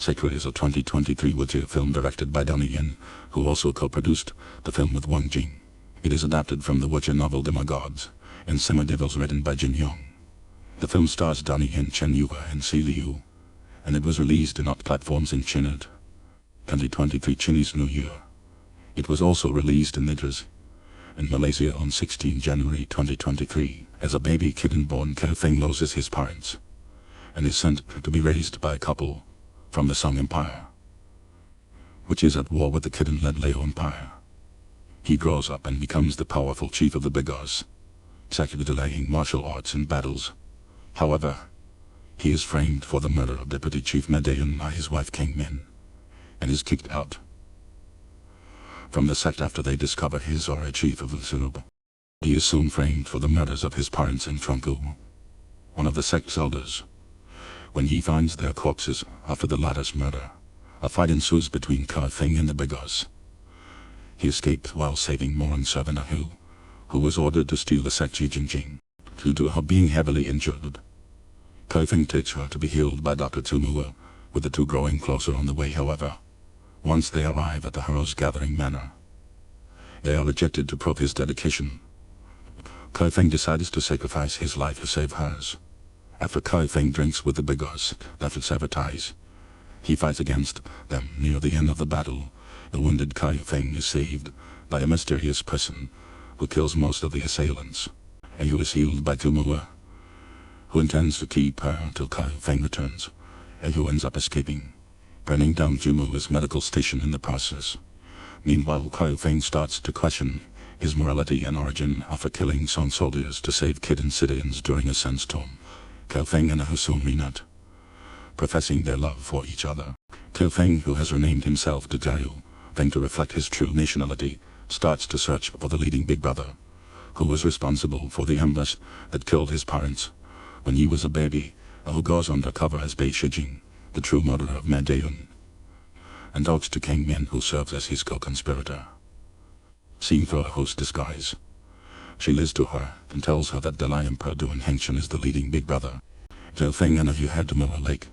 Sakra is a 2023 wuxia film directed by Donnie Yen, who also co-produced the film with Wong Jing. It is adapted from the wuxia novel Demi-Gods and Semi-Devils written by Jin Yong. The film stars Donnie Yen, Chen Yuqi and Cya Liu, and it was released on all platforms in China 2023 Chinese New Year. It was also released in theaters in Malaysia on 16 January 2023. As a baby, Khitan-born Qiao Feng loses his parents and is sent to be raised by a couple from the Song Empire, which is at war with the Khitan-led Liao Empire. He grows up and becomes the powerful chief of the Beggars Sect, delaying martial arts and battles. However, he is framed for the murder of Deputy Chief Ma Dayuan by his wife Kang Min, and is kicked out from the sect after they discover his are a chief of the Xuanku. He is soon framed for the murders of his parents in Xuanku, one of the sect's elders. When he finds their corpses after the latter's murder, a fight ensues between Qiao Feng and the Beggars. He escaped while saving Morong servant Azhu, who was ordered to steal the sect's Yijin. Due to her being heavily injured, Qiao Feng takes her to be healed by Dr. Tsumuo, with the two growing closer on the way. However, once they arrive at the hero's gathering manor, they are rejected to prove his dedication. Qiao Feng decides to sacrifice his life to save hers. After Qiao Feng drinks with the Beggars that will sabotage, he fights against them. Near the end of the battle, the wounded Qiao Feng is saved by a mysterious person who kills most of the assailants, and who is healed by Tsumuo, who intends to keep her until Qiao Feng returns, and who ends up escaping, burning down Tsumuo's medical station in the process. Meanwhile, Qiao Feng starts to question his morality and origin after killing Song soldiers to save Khitan citizens during a sandstorm. Qiao Feng and Azhu soon reunite, professing their love for each other. Qiao Feng, who has renamed himself to Cya Feng to reflect his true nationality, starts to search for the leading big brother, who was responsible for the ambush that killed his parents when he was a baby, and who goes undercover as Beggars Sect, the true murderer of Ma Dayuan, and talks to Kang Min, who serves as his co-conspirator. Seeing through Azhu's disguise, she lies to her and tells her that the Liao Emperor Chen is the leading big brother. Qiao Feng and Azhu head to Morong Lake,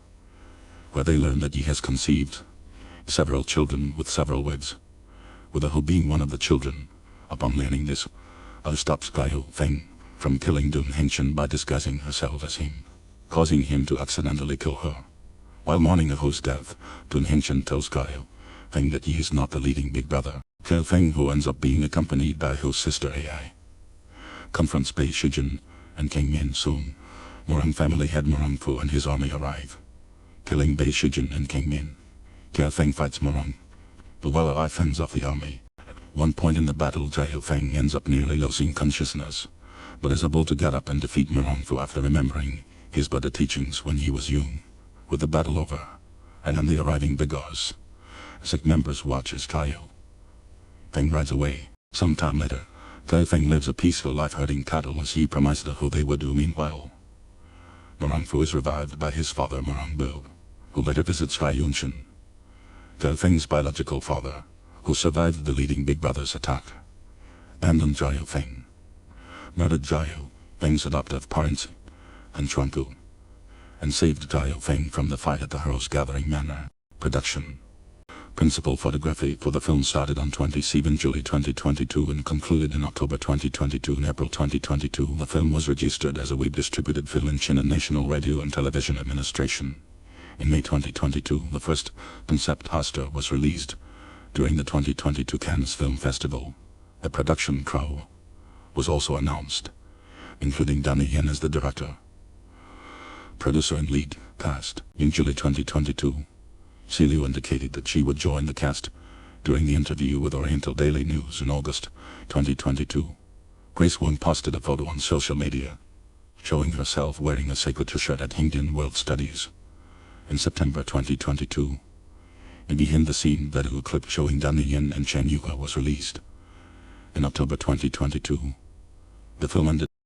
where they learn that he has conceived several children with several wives, with Azhu being one of the children. Upon learning this, Azhu stops Qiao Feng from killing Chen by disguising herself as him, causing him to accidentally kill her. While mourning Azhu's death, Chen tells Qiao Feng that he is not the leading big brother. Qiao Feng, who ends up being accompanied by Azhu's sister Ai, confronts Beggars Sect and Kang Min. Soon, Morong family head Morong and his army arrive, killing Beggars Sect and Kang Min. Qiao Feng fights Morong, but while Ai fends off the army. At one point in the battle, Qiao Feng ends up nearly losing consciousness, but is able to get up and defeat Morong after remembering his Buddha teachings when he was young. With the battle over, and on the arriving Beggars Sect members watch as Qiao Feng rides away. Some time later, Qiao Feng lives a peaceful life herding cattle as he promised who they would do. Meanwhile, Morong is revived by his father Morong, who later visits Qiao Feng's biological father, who survived the leading big brother's attack, abandoned Qiao Feng, murdered Qiao Feng's adoptive parents in Xuanku, and saved Qiao Feng from the fight at the hero's gathering manor. Production. Principal photography for the film started on 27 July 2022 and concluded in October 2022 and April 2022. The film was registered as a web-distributed film in China National Radio and Television Administration. In May 2022, the first concept poster was released during the 2022 Cannes Film Festival. A production crew was also announced, including Donnie Yen as the director, producer and lead cast. In July 2022, Cya Liu indicated that she would join the cast during the interview with Oriental Daily News in August 2022. Grace Wong posted a photo on social media, showing herself wearing a sacred t-shirt at Indian World Studies. In September 2022, a behind-the-scene video clip showing Donnie Yen and Chen Yuqi was released. In October 2022, the film ended.